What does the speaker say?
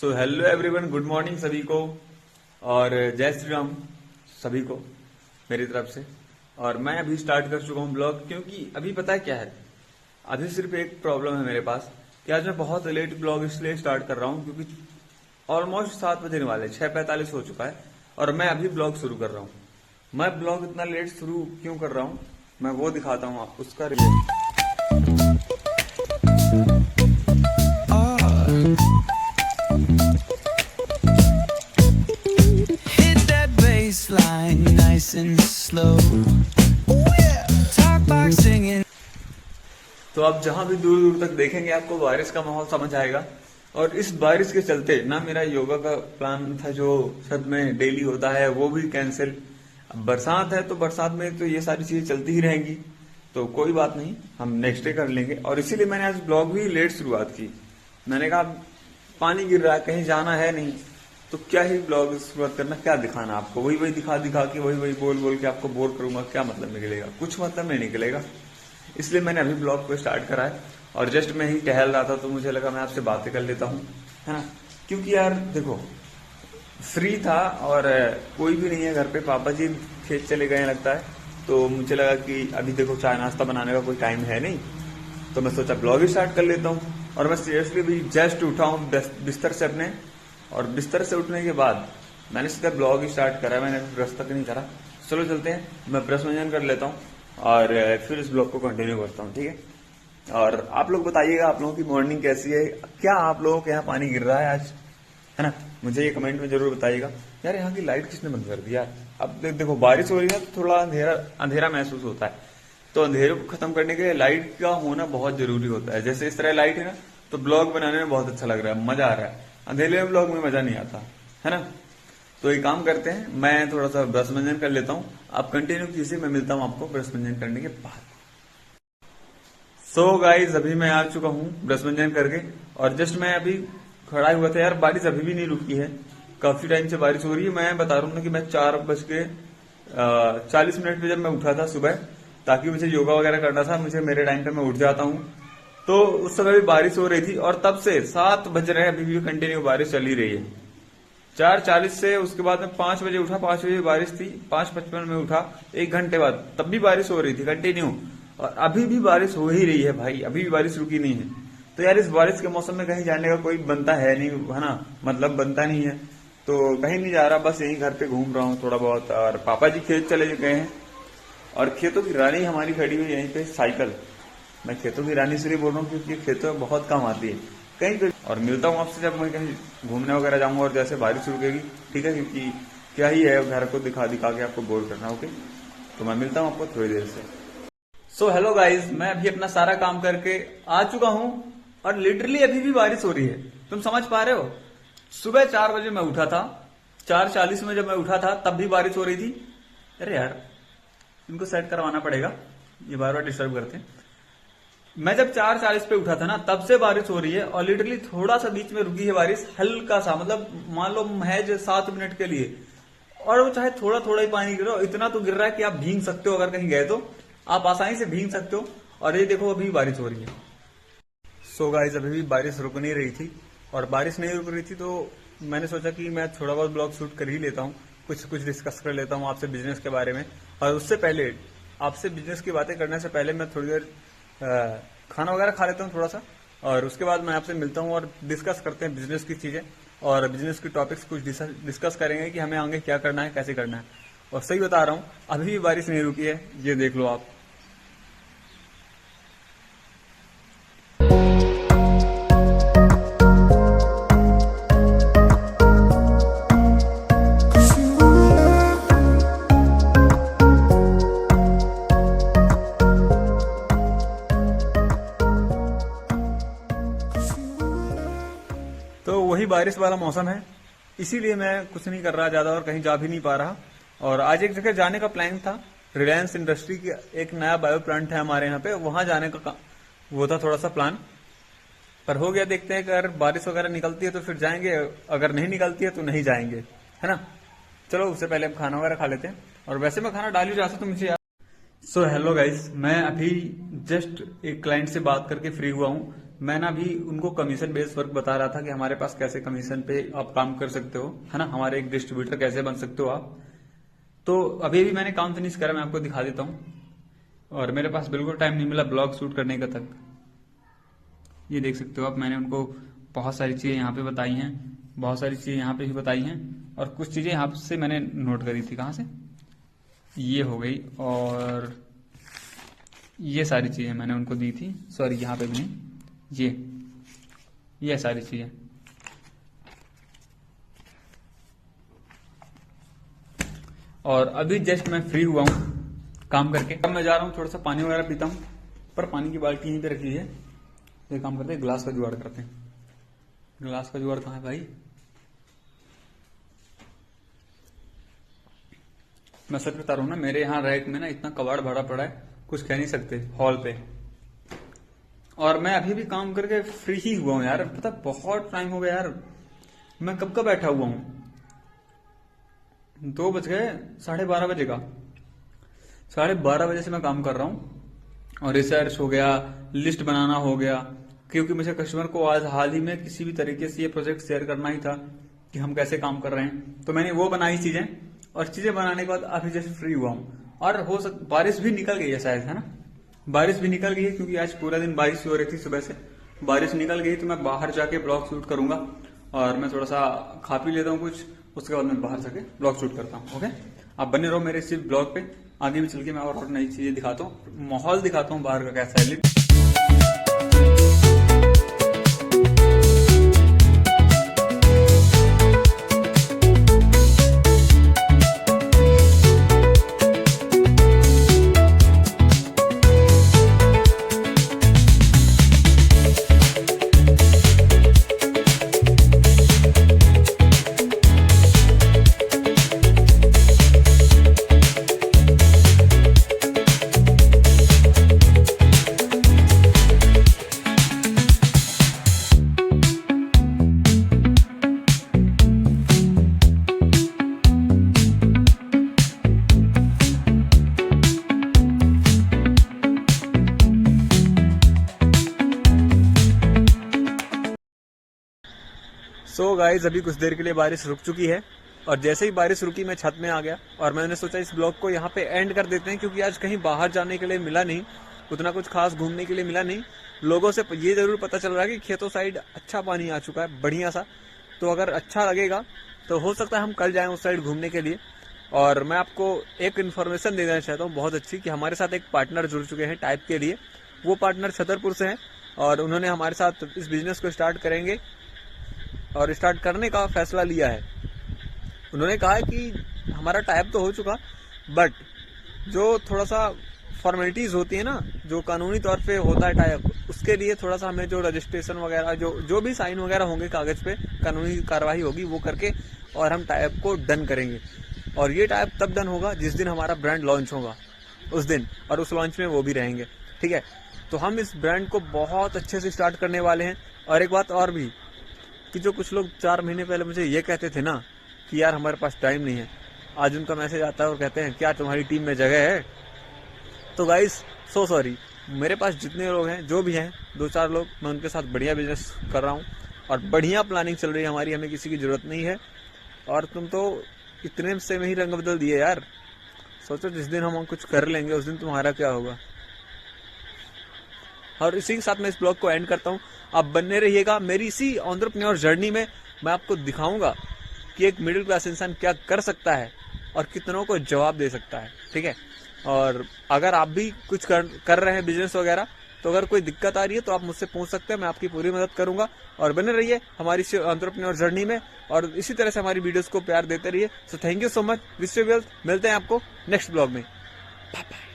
So hello everyone, good morning सभी को और जय श्री राम सभी को मेरी तरफ से। और मैं अभी स्टार्ट कर चुका हूँ ब्लॉग, क्योंकि अभी पता है क्या है, अभी सिर्फ एक प्रॉब्लम है मेरे पास कि आज मैं बहुत लेट ब्लॉग इसलिए स्टार्ट कर रहा हूँ क्योंकि ऑलमोस्ट 7 बजने वाले, 6:45 हो चुका है और मैं अभी ब्लॉग शुरू कर रहा हूँ। मैं ब्लॉग इतना लेट शुरू क्यों कर रहा हूँ मैं वो दिखाता हूँ आपको, उसका Line nice and slow. Talk about singing. तो आप जहां भी दूर दूर तक देखेंगे आपको बारिश का माहौल समझ आएगा। और इस बारिश के चलते ना मेरा योगा का प्लान था जो सद में डेली होता है वो भी कैंसिल। अब बरसात है तो बरसात में तो ये सारी चीजें चलती ही रहेंगी, तो कोई बात नहीं, हम नेक्स्ट डे कर लेंगे। और इसीलिए मैंने आज ब्लॉग भी लेट शुरुआत की। मैंने कहा पानी गिर रहा है, कहीं जाना है नहीं, तो क्या ही ब्लॉग शुरुआत करना, क्या दिखाना आपको, वही वही दिखा दिखा के वही वही बोल बोल के आपको बोर करूंगा, क्या मतलब निकलेगा, कुछ मतलब नहीं निकलेगा। इसलिए मैंने अभी ब्लॉग को स्टार्ट करा है और जस्ट मैं ही टहल रहा था तो मुझे लगा मैं आपसे बातें कर लेता हूँ, है ना। क्योंकि यार देखो, फ्री था और कोई भी नहीं है घर पे, पापा जी खेत चले गए लगता है, तो मुझे लगा कि अभी देखो चाय नाश्ता बनाने का कोई टाइम है नहीं, तो मैं सोचा ब्लॉग ही स्टार्ट कर लेता हूँ। और मैं सीरियसली भी जस्ट उठा हूँ बिस्तर से अपने, और बिस्तर से उठने के बाद मैंने सीधा ब्लॉग ही स्टार्ट करा, मैंने ब्रश तक नहीं करा। चलो चलते हैं, मैं ब्रश मंजन कर लेता हूँ और फिर इस ब्लॉग को कंटिन्यू करता हूँ, ठीक है। और आप लोग बताइएगा आप लोगों की मॉर्निंग कैसी है, क्या आप लोगों के यहाँ पानी गिर रहा है आज, है ना, मुझे ये कमेंट में जरूर बताइएगा। यार यहाँ की लाइट किसने बंद कर दिया। अब देखो बारिश हो रही है तो थोड़ा अंधेरा महसूस होता है, तो अंधेरे को खत्म करने के लिए लाइट का होना बहुत जरूरी होता है। जैसे इस तरह लाइट है ना, तो ब्लॉग बनाने में बहुत अच्छा लग रहा है, मजा आ रहा है। अंधेरे में ब्लॉग में मजा नहीं आता, है ना। तो एक काम करते हैं, मैं थोड़ा सा ब्रश मंजन कर लेता हूँ, आप कंटिन्यू कीजिए, मैं मिलता हूँ आपको ब्रश मंजन करने के बाद। सो गाइज अभी मैं आ चुका हूँ ब्रश मंजन करके, और जस्ट मैं अभी खड़ा हुआ था। यार बारिश अभी भी नहीं रुकी है, काफी टाइम से बारिश हो रही है। मैं बता रहा हूँ ना कि मैं 4:40 पे जब मैं उठा था सुबह, ताकि मुझे योगा वगैरह करना था, मुझे मेरे टाइम पे मैं उठ जाता हूँ, तो उस समय भी बारिश हो रही थी। और तब से 7 बज रहे हैं, अभी भी कंटिन्यू बारिश चली रही है। 4:40 से उसके बाद में 5 बजे उठा, 5 बजे बारिश थी, 5:55 में उठा, 1 घंटे बाद तब भी बारिश हो रही थी कंटिन्यू, और अभी भी बारिश हो ही रही है भाई, अभी भी बारिश रुकी नहीं है। तो यार इस बारिश के मौसम में कहीं जाने का कोई बनता है नहीं, है ना, मतलब बनता नहीं है, तो कहीं नहीं जा रहा, बस यही घर पे घूम रहा हूँ थोड़ा बहुत। और पापा जी खेत चले गए हैं, और खेतों की रानी हमारी खड़ी हुई यहीं पे साइकिल। मैं खेतों की रानी इसलिए बोल रहा हूँ क्योंकि खेतों में बहुत काम आती है कहीं पे। और मिलता हूँ आपसे जब मैं कहीं घूमने वगैरह जाऊंगा और जैसे बारिश रुकेगी, ठीक है, क्योंकि क्या ही है घर को दिखा दिखा के आपको बोर करना, ओके। तो मैं मिलता हूँ आपको थोड़ी देर से। सो हेलो गाइज, मैं अभी अपना सारा काम करके आ चुका हूँ और लिटरली अभी भी बारिश हो रही है, तुम समझ पा रहे हो। सुबह 4 बजे मैं उठा था, 4:40 में जब मैं उठा था तब भी बारिश हो रही थी। अरे यार इनको सेट करवाना पड़ेगा, ये बार बार डिस्टर्ब करते हैं। मैं जब 4:40 पे उठा था ना तब से बारिश हो रही है, और लिटरली थोड़ा सा बीच में रुकी है बारिश, हल्का सा, मतलब मान लो महज 7 मिनट के लिए, और वो चाहे थोड़ा थोड़ा ही पानी गिर रहा हो, इतना तो गिर रहा है कि आप भीग सकते हो, अगर कहीं गए तो आप आसानी से भीग सकते हो। और ये देखो अभी बारिश हो रही है। सो गाइस अभी भी बारिश रुक नहीं रही थी, और बारिश नहीं रुक रही थी तो मैंने सोचा कि मैं थोड़ा बहुत ब्लॉग शूट कर ही लेता हूँ, कुछ डिस्कस कर लेता हूँ आपसे बिजनेस के बारे में। और उससे पहले आपसे बिजनेस की बातें करने से पहले मैं थोड़ी देर खाना वगैरह खा लेता हूँ थोड़ा सा, और उसके बाद मैं आपसे मिलता हूँ और डिस्कस करते हैं बिजनेस की चीजें, और बिजनेस की टॉपिक्स कुछ डिस्कस करेंगे कि हमें आगे क्या करना है, कैसे करना है। और सही बता रहा हूँ अभी भी बारिश नहीं रुकी है, ये देख लो आप। तो वही बारिश वाला मौसम है, इसीलिए मैं कुछ नहीं कर रहा ज्यादा और कहीं जा भी नहीं पा रहा। और आज एक जगह जाने का प्लान था, रिलायंस इंडस्ट्री की एक नया बायो प्लांट है हमारे यहाँ पे, वहां जाने का वो था थोड़ा सा प्लान, पर हो गया। देखते हैं कि अगर बारिश वगैरह निकलती है तो फिर जाएंगे, अगर नहीं निकलती है तो नहीं जाएंगे, है ना। चलो उससे पहले हम खाना वगैरह खा लेते हैं, और वैसे मैं खाना डाल ही रहा था तो मुझे सो हेलो गाइस, मैं अभी जस्ट एक क्लाइंट से बात करके फ्री हुआ हूँ। मैं ना भी उनको कमीशन बेस्ड वर्क बता रहा था कि हमारे पास कैसे कमीशन पे आप काम कर सकते हो, है ना, हमारे एक डिस्ट्रीब्यूटर कैसे बन सकते हो आप। तो अभी भी मैंने काम फिनिश करा, मैं आपको दिखा देता हूँ। और मेरे पास बिल्कुल टाइम नहीं मिला ब्लॉग शूट करने का तक। ये देख सकते हो आप, मैंने उनको बहुत सारी चीजें यहाँ पे बताई हैं, बहुत सारी चीजें यहाँ पे भी बताई हैं, और कुछ चीजें यहाँ से मैंने नोट करी थी। कहाँ से? ये हो गई, और ये सारी चीजें मैंने उनको दी थी। सॉरी, यहाँ पे भी नहीं, ये सारी चीजें। और अभी जस्ट मैं फ्री हुआ हूँ काम करके। अब मैं जा रहा हूँ, थोड़ा सा पानी वगैरह पीता हूँ, पर पानी की बाल्टी यहीं पे रखी है। ये काम करते हैं, गिलास का जुगाड़ करते हैं। गिलास का जुगाड़ कहाँ है भाई? मैं सच बता रहा हूँ ना, मेरे यहाँ रैक में ना इतना कबाड़ भरा पड़ा है, कुछ कह नहीं सकते हॉल पे। और मैं अभी भी काम करके फ्री ही हुआ हूँ यार। पता बहुत टाइम हो गया यार, मैं कब का बैठा हुआ हूँ। 2 बज गए, 12:30 बजे का। 12:30 बजे से मैं काम कर रहा हूँ, और रिसर्च हो गया, लिस्ट बनाना हो गया, क्योंकि मुझे कस्टमर को आज हाल ही में किसी भी तरीके से ये प्रोजेक्ट शेयर करना ही था कि हम कैसे काम कर रहे हैं। तो मैंने वो बनाई चीजें, और चीजें बनाने के बाद अभी जैसे फ्री हुआ हूँ। और हो बारिश भी निकल गई है शायद, है ना, बारिश भी निकल गई है, क्योंकि आज पूरा दिन बारिश हो रही थी। सुबह से बारिश निकल गई, तो मैं बाहर जाके ब्लॉग शूट करूंगा। और मैं थोड़ा सा खा पी लेता हूँ कुछ, उसके बाद मैं बाहर जाके ब्लॉग शूट करता हूँ। ओके, आप बने रहो मेरे इसी ब्लॉग पे। आगे भी चल के मैं और नई चीजें दिखाता हूँ, माहौल दिखाता हूँ बाहर का कैसा है। सो गाइज, अभी कुछ देर के लिए बारिश रुक चुकी है, और जैसे ही बारिश रुकी मैं छत में आ गया, और मैंने सोचा इस ब्लॉग को यहाँ पे एंड कर देते हैं, क्योंकि आज कहीं बाहर जाने के लिए मिला नहीं, उतना कुछ खास घूमने के लिए मिला नहीं। लोगों से ये जरूर पता चल रहा है कि खेतों साइड अच्छा पानी आ चुका है, बढ़िया सा। तो अगर अच्छा लगेगा तो हो सकता है हम कल जाएं उस साइड घूमने के लिए। और मैं आपको एक इन्फॉर्मेशन देना चाहता हूँ बहुत अच्छी, कि हमारे साथ एक पार्टनर जुड़ चुके हैं टाइप के लिए। वो पार्टनर छतरपुर से हैं, और उन्होंने हमारे साथ इस बिजनेस को स्टार्ट करेंगे, और स्टार्ट करने का फैसला लिया है। उन्होंने कहा है कि हमारा टाइप तो हो चुका, बट जो थोड़ा सा फॉर्मेलिटीज होती है ना, जो कानूनी तौर पे होता है टाइप, उसके लिए थोड़ा सा हमें जो रजिस्ट्रेशन वगैरह, जो भी साइन वगैरह होंगे कागज पे, कानूनी कार्रवाई होगी वो करके, और हम टाइप को डन करेंगे। और ये टाइप तब डन होगा जिस दिन हमारा ब्रांड लॉन्च होगा, उस दिन, और उस लॉन्च में वो भी रहेंगे। ठीक है, तो हम इस ब्रांड को बहुत अच्छे से स्टार्ट करने वाले हैं। और एक बात और भी, कि जो कुछ लोग 4 महीने पहले मुझे ये कहते थे ना कि यार हमारे पास टाइम नहीं है, आज उनका मैसेज आता है और कहते हैं क्या तुम्हारी टीम में जगह है। तो गाइस, सो सॉरी, मेरे पास जितने लोग हैं, जो भी हैं, 2-4 लोग, मैं उनके साथ बढ़िया बिजनेस कर रहा हूँ, और बढ़िया प्लानिंग चल रही है हमारी, हमें किसी की जरूरत नहीं है। और तुम तो इतने से में ही रंग बदल दिए यार। सोचो जिस दिन हम कुछ कर लेंगे उस दिन तुम्हारा क्या होगा। और इसी के साथ मैं इस ब्लॉग को एंड करता हूँ। आप बने रहिएगा मेरी इसी एंटरप्रेन्योर जर्नी में। मैं आपको दिखाऊंगा कि एक मिडिल क्लास इंसान क्या कर सकता है और कितनों को जवाब दे सकता है। ठीक है, और अगर आप भी कुछ कर रहे हैं बिजनेस वगैरह, तो अगर कोई दिक्कत आ रही है तो आप मुझसे पूछ सकते हैं, मैं आपकी पूरी मदद करूंगा। और बने रहिए हमारी एंटरप्रेन्योर जर्नी में, और इसी तरह से हमारी वीडियोस को प्यार देते रहिए। So thank you so much, wish you well. मिलते हैं आपको नेक्स्ट ब्लॉग में। Bye bye.